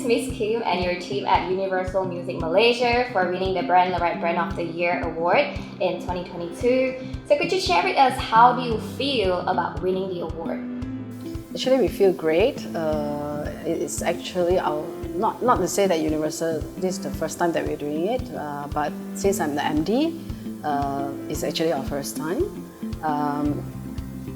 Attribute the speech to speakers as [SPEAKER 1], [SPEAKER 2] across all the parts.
[SPEAKER 1] Congratulations, Miss Kim and your team at Universal Music Malaysia for winning the BrandLaureate Brand of the Year award in 2022. So could you share with us how do you feel about winning the award?
[SPEAKER 2] Actually, we feel great. It's actually not to say that Universal, this is the first time that we're doing it, but since I'm the MD, it's actually our first time.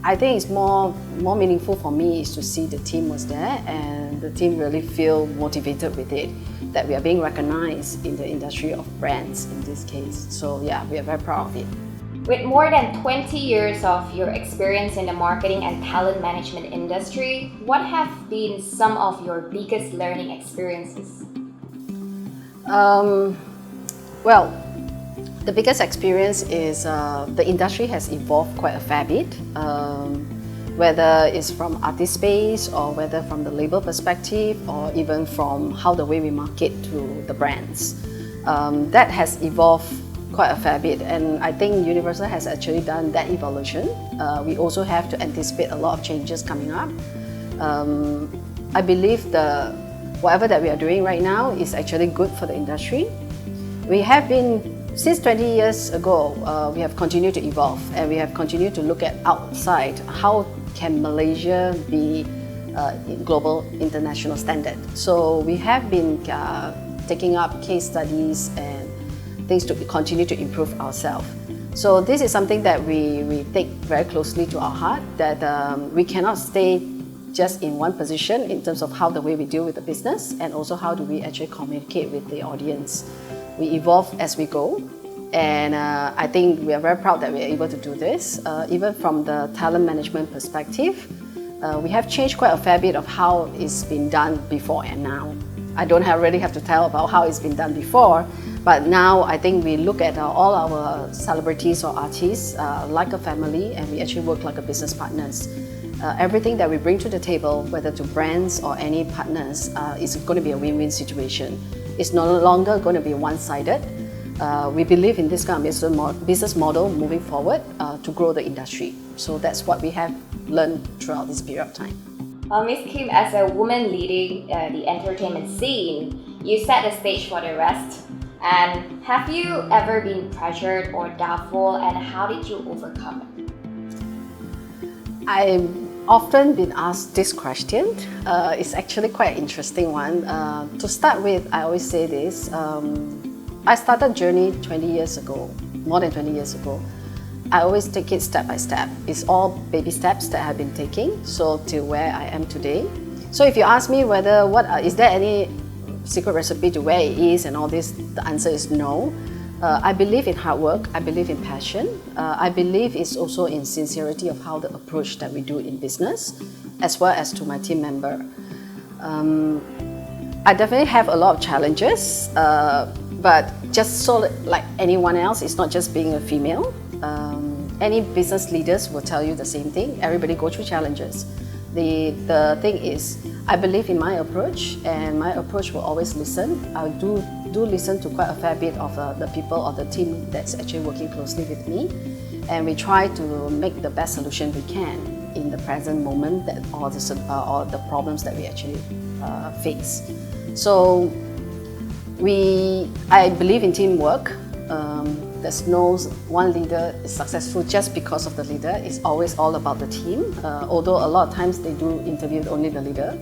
[SPEAKER 2] I think it's more meaningful for me is to see the team was there and the team really feel motivated with it, that we are being recognized in the industry of brands in this case. So yeah, we are very proud of it.
[SPEAKER 1] With more than 20 years of your experience in the marketing and talent management industry, what have been some of your biggest learning experiences?
[SPEAKER 2] Well, the biggest experience is the industry has evolved quite a fair bit, whether it's from artist space or whether from the label perspective or even from how the way we market to the brands. That has evolved quite a fair bit, and I think Universal has actually done that evolution. We also have to anticipate a lot of changes coming up. I believe whatever that we are doing right now is actually good for the industry. We have been, since 20 years ago, we have continued to evolve and we have continued to look at outside how can Malaysia be global international standard. So we have been taking up case studies and things to continue to improve ourselves. So this is something that we take very closely to our heart, that we cannot stay just in one position in terms of how the way we deal with the business and also how do we actually communicate with the audience. We evolve as we go, and I think we are very proud that we are able to do this. Even from the talent management perspective, we have changed quite a fair bit of how it's been done before and now. I don't really have to tell about how it's been done before, but now I think we look at all our celebrities or artists like a family, and we actually work like a business partners. Everything that we bring to the table, whether to brands or any partners, is going to be a win-win situation. It's no longer going to be one-sided. We believe in this kind of business model moving forward to grow the industry. So that's what we have learned throughout this period of time.
[SPEAKER 1] Ms. Kim, as a woman leading the entertainment scene, you set the stage for the rest. And have you ever been pressured or doubtful, and how did you overcome it?
[SPEAKER 2] I've often been asked this question. It's actually quite an interesting one. To start with, I always say this. I started journey 20 years ago, more than 20 years ago. I always take it step by step. It's all baby steps that I've been taking, so to where I am today. So if you ask me whether is there any secret recipe to where it is and all this, the answer is no. I believe in hard work, I believe in passion, I believe it's also in sincerity of how the approach that we do in business, as well as to my team member. I definitely have a lot of challenges, but just so like anyone else, it's not just being a female. Any business leaders will tell you the same thing. Everybody go through challenges. The thing is, I believe in my approach, and my approach will always listen. I do listen to quite a fair bit of the people or the team that's actually working closely with me, and we try to make the best solution we can in the present moment that or the problems that we actually face. So I believe in teamwork. There's no one leader is successful just because of the leader. It's always all about the team. Although a lot of times they do interview only the leader.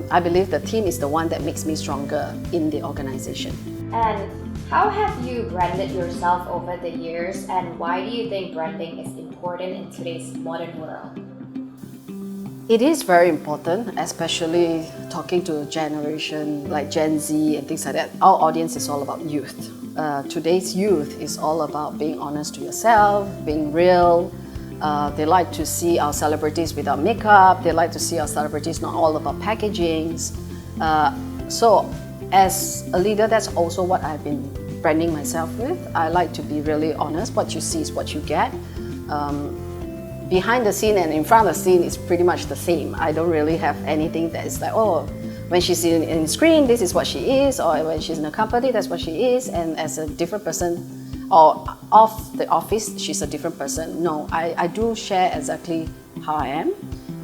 [SPEAKER 2] I believe the team is the one that makes me stronger in the organization.
[SPEAKER 1] And how have you branded yourself over the years, and why do you think branding is important in today's modern world?
[SPEAKER 2] It is very important, especially talking to a generation like Gen Z and things like that. Our audience is all about youth. Today's youth is all about being honest to yourself, being real. They like to see our celebrities without makeup. They like to see our celebrities not all about packagings. So as a leader, that's also what I've been branding myself with. I like to be really honest. What you see is what you get. Behind the scene and in front of the scene is pretty much the same. I don't really have anything that is like, oh, when she's in screen, this is what she is, or when she's in a company, that's what she is, and as a different person, or off the office, she's a different person. No, I do share exactly how I am,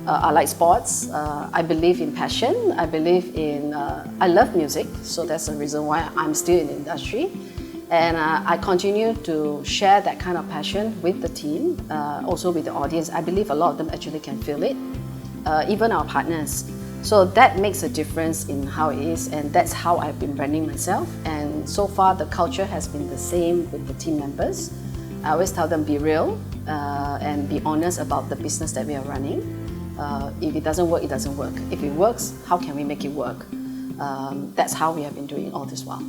[SPEAKER 2] I like sports. I believe in passion. I believe in. I love music, so that's the reason why I'm still in the industry. And I continue to share that kind of passion with the team, also with the audience. I believe a lot of them actually can feel it, even our partners. So that makes a difference in how it is, and that's how I've been branding myself. And so far, the culture has been the same with the team members. I always tell them be real and be honest about the business that we are running. If it doesn't work, it doesn't work. If it works, how can we make it work? That's how we have been doing all this while.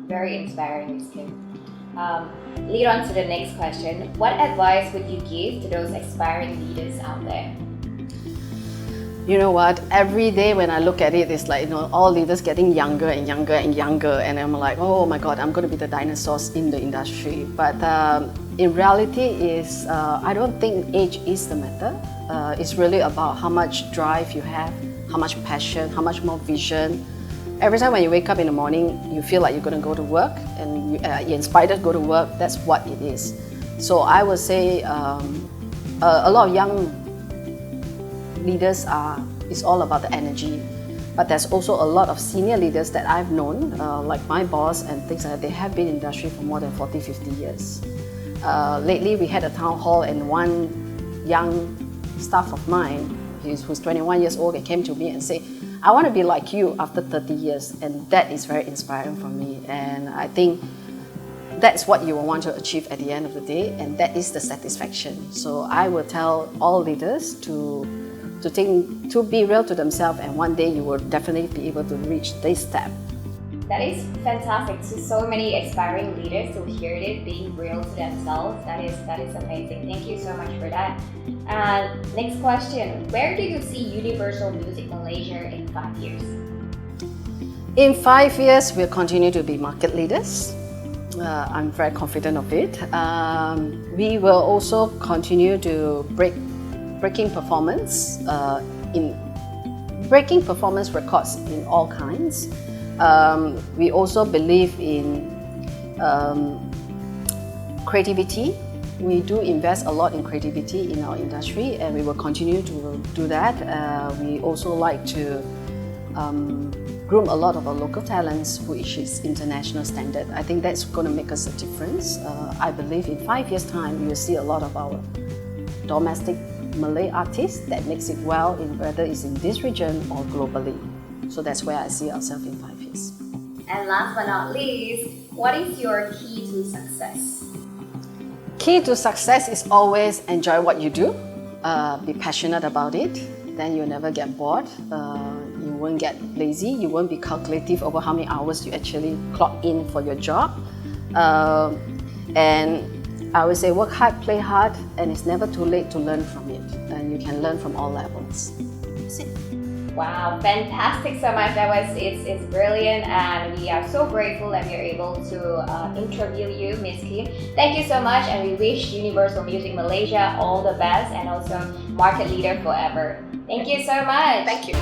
[SPEAKER 1] Very inspiring, Ms. Kim. Lead on to the next question. What advice would you give to those aspiring leaders out there?
[SPEAKER 2] You know what? Every day when I look at it, it's like, all leaders getting younger and younger and younger, and I'm like, oh my God, I'm going to be the dinosaurs in the industry. But in reality, I don't think age is the matter. It's really about how much drive you have, how much passion, how much more vision. Every time when you wake up in the morning, you feel like you're going to go to work, and you're inspired to go to work. That's what it is. So I would say a lot of young leaders it's all about the energy, but there's also a lot of senior leaders that I've known, like my boss and things like that. They have been in the industry for more than 40, 50 years. Lately, we had a town hall, and one young staff of mine, who's 21 years old, and came to me and said, I want to be like you after 30 years, and that is very inspiring for me. And I think that's what you will want to achieve at the end of the day, and that is the satisfaction. So I will tell all leaders to be real to themselves, and one day you will definitely be able to reach this step.
[SPEAKER 1] That is fantastic. So many aspiring leaders to hear it, being real to themselves. That is amazing. Thank you so much for that. And next question, where do you see Universal Music Malaysia in 5 years?
[SPEAKER 2] In 5 years, we'll continue to be market leaders. I'm very confident of it. We will also continue to breaking performance records in all kinds. We also believe in creativity. We do invest a lot in creativity in our industry, and we will continue to do that. We also like to groom a lot of our local talents, which is international standard. I think that's going to make us a difference. I believe in 5 years' time, you will see a lot of our domestic Malay artists that makes it well, in whether it's in this region or globally. So that's where I see ourselves in 5 years.
[SPEAKER 1] And last but not least, what is your key to success?
[SPEAKER 2] Key to success is always enjoy what you do, be passionate about it, then you'll never get bored, you won't get lazy, you won't be calculative over how many hours you actually clock in for your job. And I would say work hard, play hard, and it's never too late to learn from it. And you can learn from all levels. That's it.
[SPEAKER 1] Wow, fantastic so much. It's brilliant, and we are so grateful that we are able to interview you, Ms. Kim. Thank you so much, and we wish Universal Music Malaysia all the best, and also market leader forever. Thank you so much.
[SPEAKER 2] Thank you.